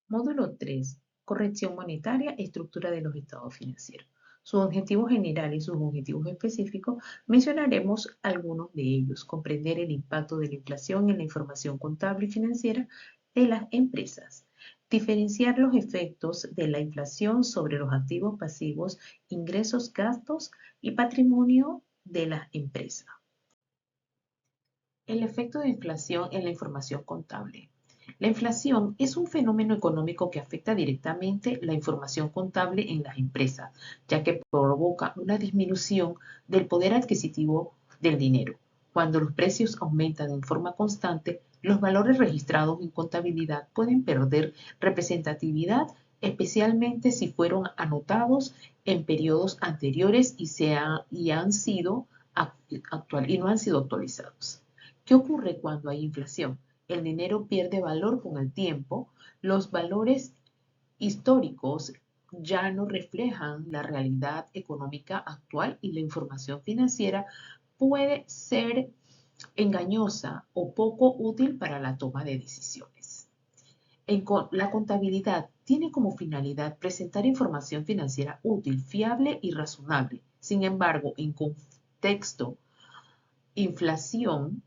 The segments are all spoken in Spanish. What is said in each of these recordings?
Módulo 3. Corrección monetaria, estructura de los estados financieros. Sus objetivos generales y sus objetivos específicos, mencionaremos algunos de ellos. Comprender el impacto de la inflación en la información contable y financiera de las empresas. Diferenciar los efectos de la inflación sobre los activos pasivos, ingresos, gastos y patrimonio de las empresas. El efecto de inflación en la información contable. La inflación es un fenómeno económico que afecta directamente la información contable en las empresas, ya que provoca una disminución del poder adquisitivo del dinero. Cuando los precios aumentan en forma constante, los valores registrados en contabilidad pueden perder representatividad, especialmente si fueron anotados en periodos anteriores y no han sido actualizados. ¿Qué ocurre cuando hay inflación? El dinero pierde valor con el tiempo, los valores históricos ya no reflejan la realidad económica actual y la información financiera puede ser engañosa o poco útil para la toma de decisiones. La contabilidad tiene como finalidad presentar información financiera útil, fiable y razonable. Sin embargo, en inflación,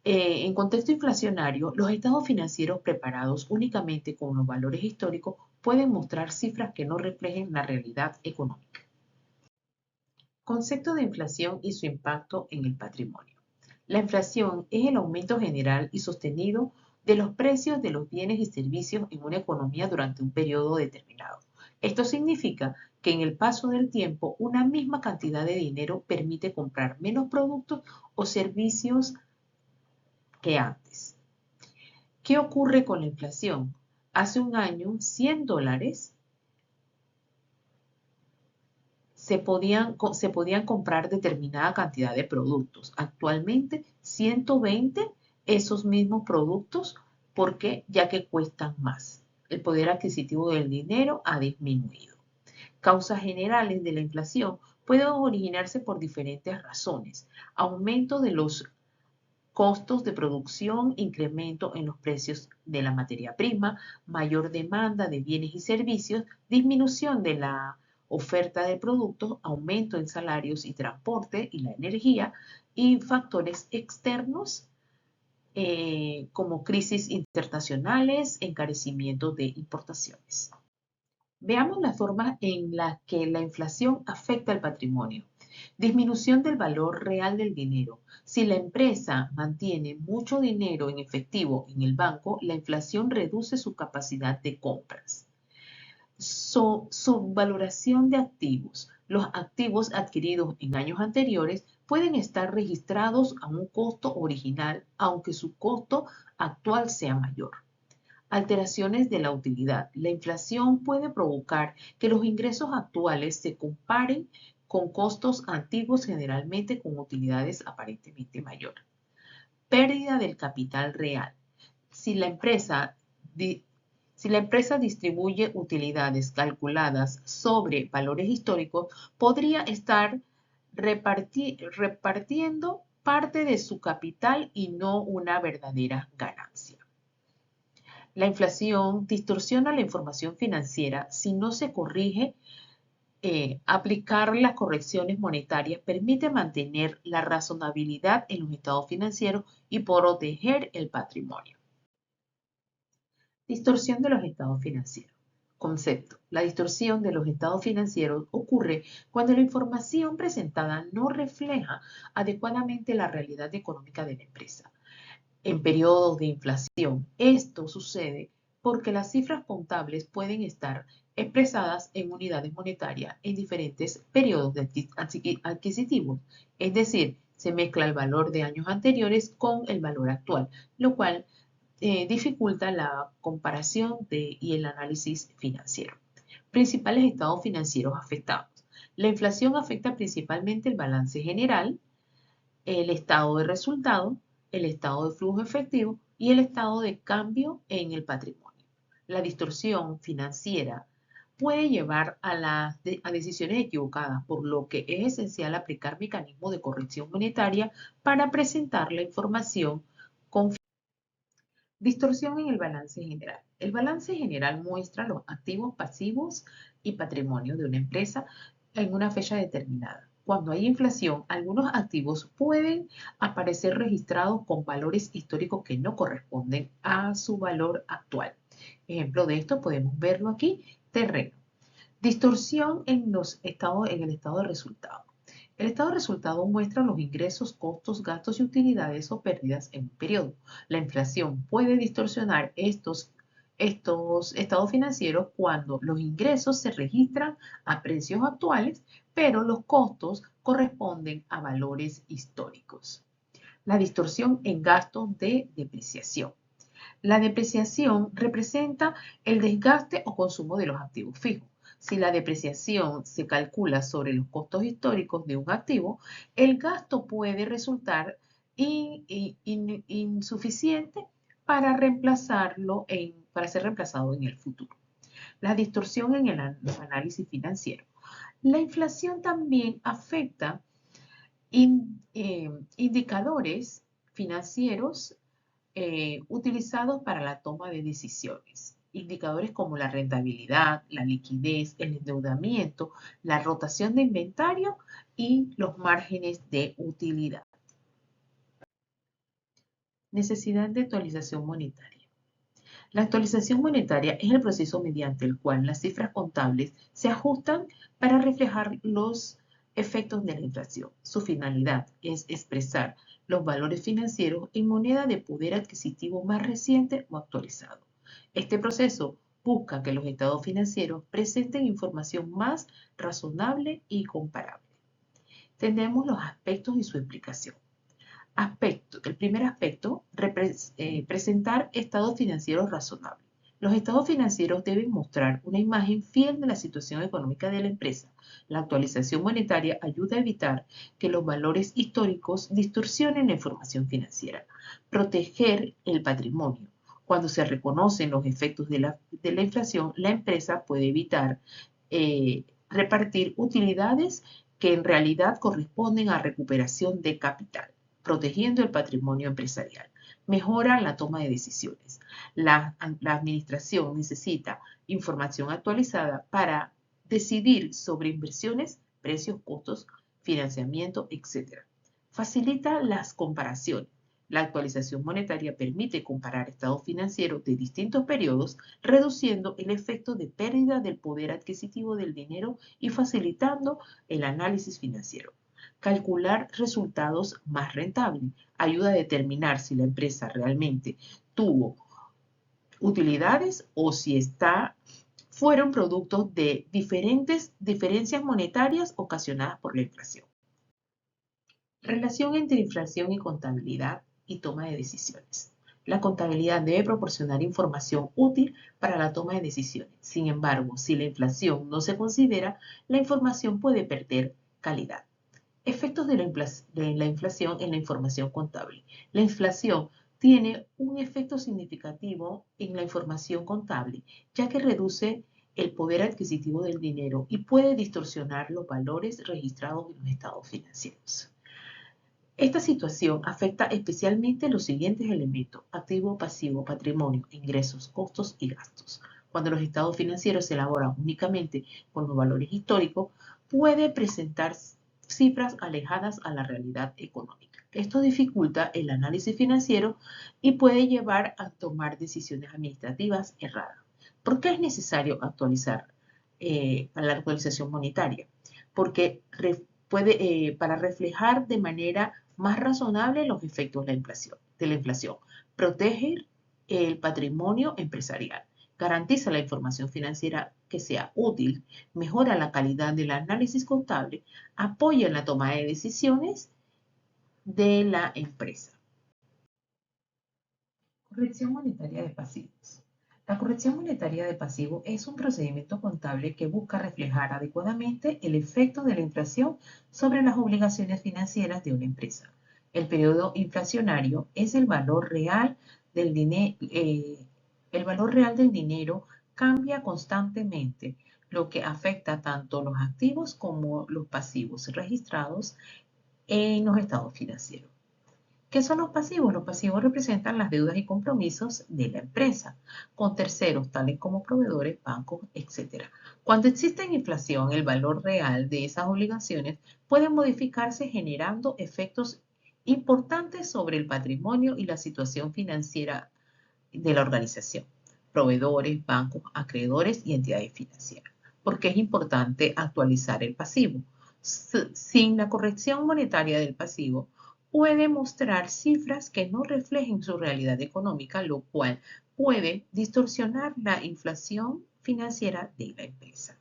en contexto inflacionario, los estados financieros preparados únicamente con los valores históricos pueden mostrar cifras que no reflejen la realidad económica. Concepto de inflación y su impacto en el patrimonio. La inflación es el aumento general y sostenido de los precios de los bienes y servicios en una economía durante un periodo determinado. Esto significa que en el paso del tiempo una misma cantidad de dinero permite comprar menos productos o servicios que antes. ¿Qué ocurre con la inflación? Hace un año, $100 se podían comprar determinada cantidad de productos. Actualmente, 120 esos mismos productos, porque ya que cuestan más. El poder adquisitivo del dinero ha disminuido. Causas generales de la inflación pueden originarse por diferentes razones. Aumento de los costos de producción, incremento en los precios de la materia prima, mayor demanda de bienes y servicios, disminución de la oferta de productos, aumento en salarios y transporte y la energía, y factores externos como crisis internacionales, encarecimiento de importaciones. Veamos las formas en las que la inflación afecta al patrimonio. Disminución del valor real del dinero. Si la empresa mantiene mucho dinero en efectivo en el banco, la inflación reduce su capacidad de compras. Subvaloración de activos. Los activos adquiridos en años anteriores pueden estar registrados a un costo original, aunque su costo actual sea mayor. Alteraciones de la utilidad. La inflación puede provocar que los ingresos actuales se comparen con costos antiguos, generalmente con utilidades aparentemente mayores. Pérdida del capital real. Si la empresa distribuye utilidades calculadas sobre valores históricos, podría estar repartiendo parte de su capital y no una verdadera ganancia. La inflación distorsiona la información financiera si no se corrige. Aplicar las correcciones monetarias permite mantener la razonabilidad en los estados financieros y proteger el patrimonio. Distorsión de los estados financieros. Concepto. La distorsión de los estados financieros ocurre cuando la información presentada no refleja adecuadamente la realidad económica de la empresa. En periodos de inflación, esto sucede porque las cifras contables pueden estar expresadas en unidades monetarias en diferentes periodos adquisitivos. Es decir, se mezcla el valor de años anteriores con el valor actual, lo cual dificulta la comparación y el análisis financiero. Principales estados financieros afectados. La inflación afecta principalmente el balance general, el estado de resultado, el estado de flujo efectivo y el estado de cambio en el patrimonio. La distorsión financiera puede llevar a decisiones equivocadas, por lo que es esencial aplicar mecanismos de corrección monetaria para presentar la información confiable. Distorsión en el balance general. El balance general muestra los activos, pasivos y patrimonio de una empresa en una fecha determinada. Cuando hay inflación, algunos activos pueden aparecer registrados con valores históricos que no corresponden a su valor actual. Ejemplo de esto podemos verlo aquí, terreno. Distorsión en el estado de resultado. El estado de resultado muestra los ingresos, costos, gastos y utilidades o pérdidas en un periodo. La inflación puede distorsionar estos estados financieros cuando los ingresos se registran a precios actuales, pero los costos corresponden a valores históricos. La distorsión en gastos de depreciación. La depreciación representa el desgaste o consumo de los activos fijos. Si la depreciación se calcula sobre los costos históricos de un activo, el gasto puede resultar insuficiente para ser reemplazado en el futuro. La distorsión en el análisis financiero. La inflación también afecta indicadores financieros utilizados para la toma de decisiones. Indicadores como la rentabilidad, la liquidez, el endeudamiento, la rotación de inventario y los márgenes de utilidad. Necesidad de actualización monetaria. La actualización monetaria es el proceso mediante el cual las cifras contables se ajustan para reflejar los efectos de la inflación. Su finalidad es expresar los valores financieros en moneda de poder adquisitivo más reciente o actualizado. Este proceso busca que los estados financieros presenten información más razonable y comparable. Tenemos los aspectos y su explicación. El primer aspecto, presentar estados financieros razonables. Los estados financieros deben mostrar una imagen fiel de la situación económica de la empresa. La actualización monetaria ayuda a evitar que los valores históricos distorsionen la información financiera. Proteger el patrimonio. Cuando se reconocen los efectos de la inflación, la empresa puede evitar repartir utilidades que en realidad corresponden a recuperación de capital, protegiendo el patrimonio empresarial. Mejora la toma de decisiones. La administración necesita información actualizada para decidir sobre inversiones, precios, costos, financiamiento, etc. Facilita las comparaciones. La actualización monetaria permite comparar estados financieros de distintos periodos, reduciendo el efecto de pérdida del poder adquisitivo del dinero y facilitando el análisis financiero. Calcular resultados más rentables. Ayuda a determinar si la empresa realmente tuvo utilidades o si fueron productos de diferencias monetarias ocasionadas por la inflación. Relación entre inflación y contabilidad y toma de decisiones. La contabilidad debe proporcionar información útil para la toma de decisiones. Sin embargo, si la inflación no se considera, la información puede perder calidad. Efectos de la inflación en la información contable. La inflación tiene un efecto significativo en la información contable, ya que reduce el poder adquisitivo del dinero y puede distorsionar los valores registrados en los estados financieros. Esta situación afecta especialmente los siguientes elementos: activo, pasivo, patrimonio, ingresos, costos y gastos. Cuando los estados financieros se elaboran únicamente con los valores históricos, puede presentar cifras alejadas a la realidad económica. Esto dificulta el análisis financiero y puede llevar a tomar decisiones administrativas erradas. ¿Por qué es necesario actualizar la actualización monetaria? Porque para reflejar de manera más razonable los efectos de la inflación, proteger el patrimonio empresarial, garantiza la información financiera que sea útil, mejora la calidad del análisis contable, apoya en la toma de decisiones de la empresa. Corrección monetaria de pasivos. La corrección monetaria de pasivo es un procedimiento contable que busca reflejar adecuadamente el efecto de la inflación sobre las obligaciones financieras de una empresa. El periodo inflacionario es el valor real del dinero cambia constantemente, lo que afecta tanto los activos como los pasivos registrados en los estados financieros. ¿Qué son los pasivos? Los pasivos representan las deudas y compromisos de la empresa con terceros, tales como proveedores, bancos, etc. Cuando existe inflación, el valor real de esas obligaciones puede modificarse generando efectos importantes sobre el patrimonio y la situación financiera de la organización, proveedores, bancos, acreedores y entidades financieras. ¿Por qué es importante actualizar el pasivo? Sin la corrección monetaria del pasivo, puede mostrar cifras que no reflejen su realidad económica, lo cual puede distorsionar la inflación financiera de la empresa.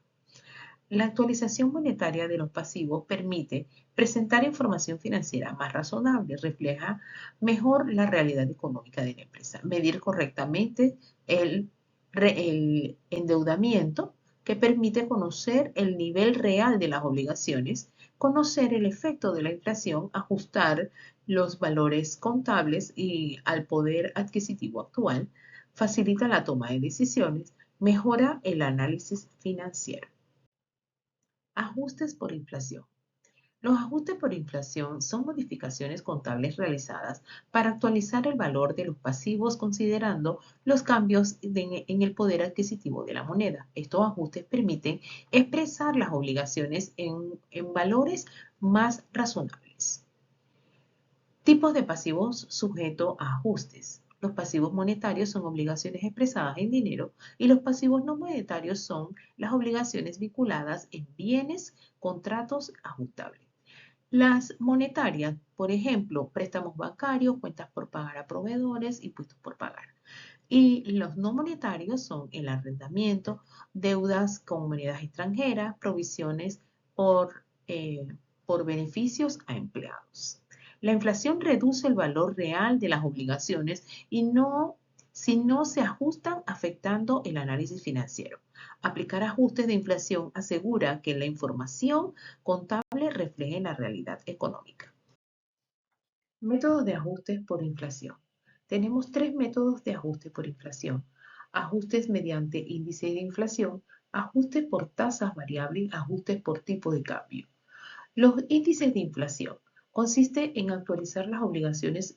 La actualización monetaria de los pasivos permite presentar información financiera más razonable, refleja mejor la realidad económica de la empresa, medir correctamente el endeudamiento, que permite conocer el nivel real de las obligaciones, conocer el efecto de la inflación, ajustar los valores contables y al poder adquisitivo actual, facilita la toma de decisiones, mejora el análisis financiero. Ajustes por inflación. Los ajustes por inflación son modificaciones contables realizadas para actualizar el valor de los pasivos considerando los cambios en el poder adquisitivo de la moneda. Estos ajustes permiten expresar las obligaciones en valores más razonables. Tipos de pasivos sujetos a ajustes. Los pasivos monetarios son obligaciones expresadas en dinero y los pasivos no monetarios son las obligaciones vinculadas en bienes, contratos ajustables. Las monetarias, por ejemplo, préstamos bancarios, cuentas por pagar a proveedores, impuestos por pagar. Y los no monetarios son el arrendamiento, deudas con monedas extranjeras, provisiones por beneficios a empleados. La inflación reduce el valor real de las obligaciones si no se ajustan afectando el análisis financiero. Aplicar ajustes de inflación asegura que la información contable refleje la realidad económica. Métodos de ajustes por inflación. Tenemos tres métodos de ajuste por inflación. Ajustes mediante índice de inflación, ajustes por tasas variables, ajustes por tipo de cambio. Los índices de inflación consiste en actualizar las obligaciones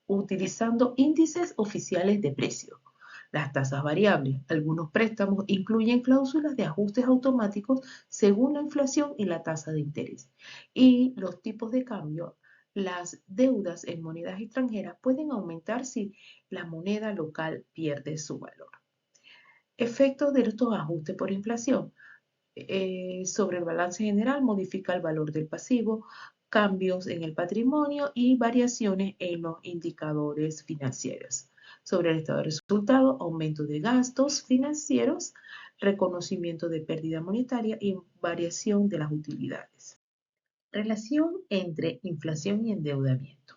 utilizando índices oficiales de precio. Las tasas variables. Algunos préstamos incluyen cláusulas de ajustes automáticos según la inflación y la tasa de interés. Y los tipos de cambio. Las deudas en monedas extranjeras pueden aumentar si la moneda local pierde su valor. Efectos de estos ajustes por inflación. Sobre el balance general modifica el valor del pasivo, cambios en el patrimonio y variaciones en los indicadores financieros. Sobre el estado de resultado, aumento de gastos financieros, reconocimiento de pérdida monetaria y variación de las utilidades. Relación entre inflación y endeudamiento.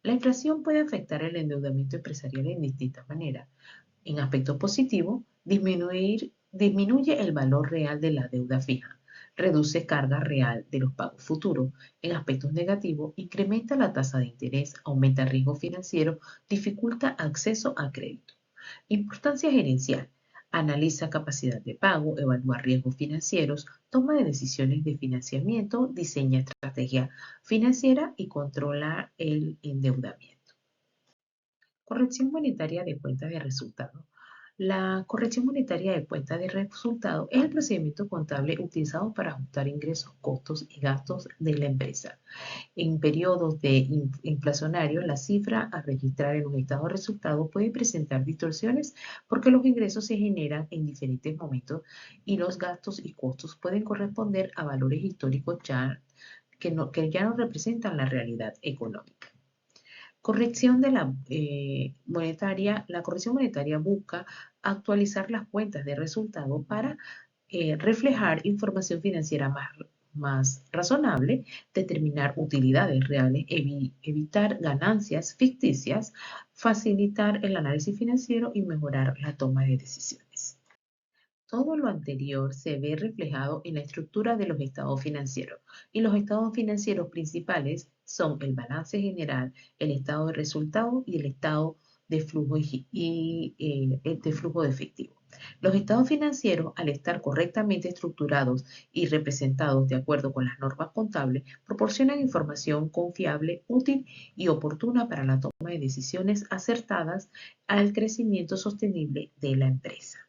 La inflación puede afectar el endeudamiento empresarial en distintas maneras. En aspectos positivos, disminuye el valor real de la deuda fija, reduce carga real de los pagos futuros. En aspectos negativos, incrementa la tasa de interés, aumenta el riesgo financiero, dificulta acceso a crédito. Importancia gerencial. Analiza capacidad de pago, evalúa riesgos financieros, toma de decisiones de financiamiento, diseña estrategia financiera y controla el endeudamiento. Corrección monetaria de cuentas de resultados. La corrección monetaria de cuentas de resultados es el procedimiento contable utilizado para ajustar ingresos, costos y gastos de la empresa. En periodos inflacionarios, la cifra a registrar en un estado de resultados puede presentar distorsiones porque los ingresos se generan en diferentes momentos y los gastos y costos pueden corresponder a valores históricos que ya no representan la realidad económica. Corrección de la corrección monetaria busca actualizar las cuentas de resultado para reflejar información financiera más razonable, determinar utilidades reales, evitar ganancias ficticias, facilitar el análisis financiero y mejorar la toma de decisiones. Todo lo anterior se ve reflejado en la estructura de los estados financieros y los estados financieros principales son el balance general, el estado de resultados y el estado de flujo de efectivo. Los estados financieros, al estar correctamente estructurados y representados de acuerdo con las normas contables, proporcionan información confiable, útil y oportuna para la toma de decisiones acertadas al crecimiento sostenible de la empresa.